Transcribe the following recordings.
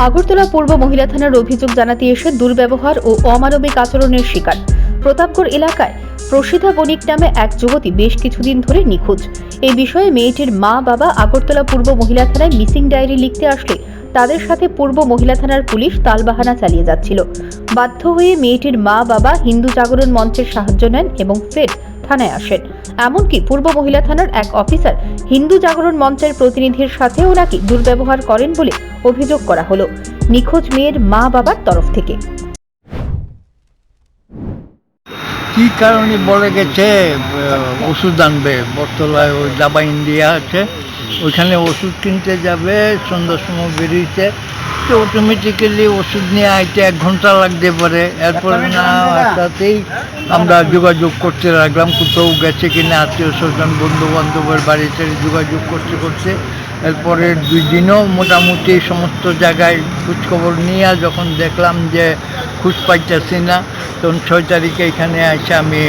আগরতলা পূর্ব মহিলা থানার অভিযোগ জানাতে এসে দুর্ব্যবহার ও অমানবিক আচরণের শিকার প্রতাপগড় এলাকায় প্রসিদ্ধা বণিক নামে এক যুবতী বেশ কিছুদিন ধরে নিখোঁজ। এই বিষয়ে মেয়েটির মা বাবা আগরতলা পূর্ব মহিলা থানায় মিসিং ডায়েরি লিখতে আসলে তাদের সাথে পূর্ব মহিলা থানার পুলিশ তালবাহানা চালিয়ে যাচ্ছিল। বাধ্য হয়ে মেয়েটির মা বাবা হিন্দু জাগরণ মঞ্চের সাহায্য নেন এবং ফের থানায় আসেন। এমনকি পূর্ব মহিলা থানার এক অফিসার হিন্দু জাগরণ মঞ্চের প্রতিনিধির সাথেও নাকি দুর্ব্যবহার করেন বলে অভিযোগ করা হলো নিখোঁজ মেয়ের মা বাবার তরফ থেকে। কি কারণে বলে গেছে ওষুধ আনবে, বটতলায় ওই দাবা ইন্ডিয়া আছে, ওইখানে ওষুধ কিনতে যাবে, সন্ধ্যার সময় বেরিয়েছে, তো অটোমেটিক্যালি ওষুধ নিয়ে আইতে 1 ঘন্টা লাগতে পারে। এরপরে না একসাথেই আমরা যোগাযোগ করতে লাগলাম কোথাও গেছে কিনা, আত্মীয় স্বজন বন্ধু বান্ধবের বাড়িতে যোগাযোগ করতে করতে এরপরে 2 দিনও মোটামুটি সমস্ত জায়গায় খোঁজখবর নিয়ে যখন দেখলাম যে খোঁজ পাইতেছি না, তখন 6 তারিখে এখানে এসে আমি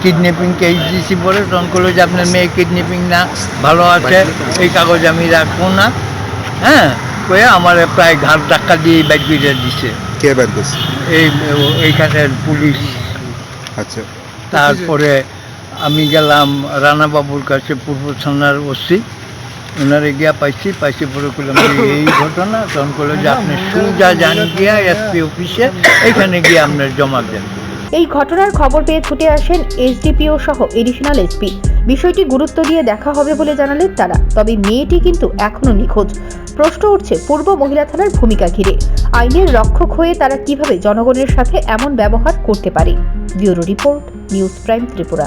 কিডন্যাপিং কেস দিয়েছি বলে তখন করলো যে আপনার মেয়ে কিডন্যাপিং না, ভালো আছে, এই কাগজ আমি রাখবো না। হ্যাঁ, কয়ে আমার প্রায় ঘাট ধাক্কা দিয়ে ব্যাগ বিড়ে দিছে। কে ব্যাগ দিচ্ছে? এইখানের পুলিশ। আচ্ছা, তারপরে আমি গেলাম রানাবাবুর কাছে, পূর্ব থানার ওসি, ওনারে গিয়া পাইছি পরে করলাম এই ঘটনা, তখন করলো যে আপনি সুজা যান গিয়া এসপি অফিসে, এইখানে গিয়ে আপনার জমা দেন। এই ঘটনার খবর পেয়ে ছুটে আসেন এসডিপিও সহ এডিশনাল এসপি। বিষয়টি গুরুত্ব দিয়ে দেখা হবে বলে জানালেন তারা। তবে মেয়েটি কিন্তু এখনো নিখোঁজ। প্রশ্ন উঠছে পূর্ব মহিলা থানার ভূমিকা ঘিরে। আইনের রক্ষক হয়ে তারা কিভাবে জনগণের সাথে এমন ব্যবহার করতে পারে। Bureau report, news prime Tripura.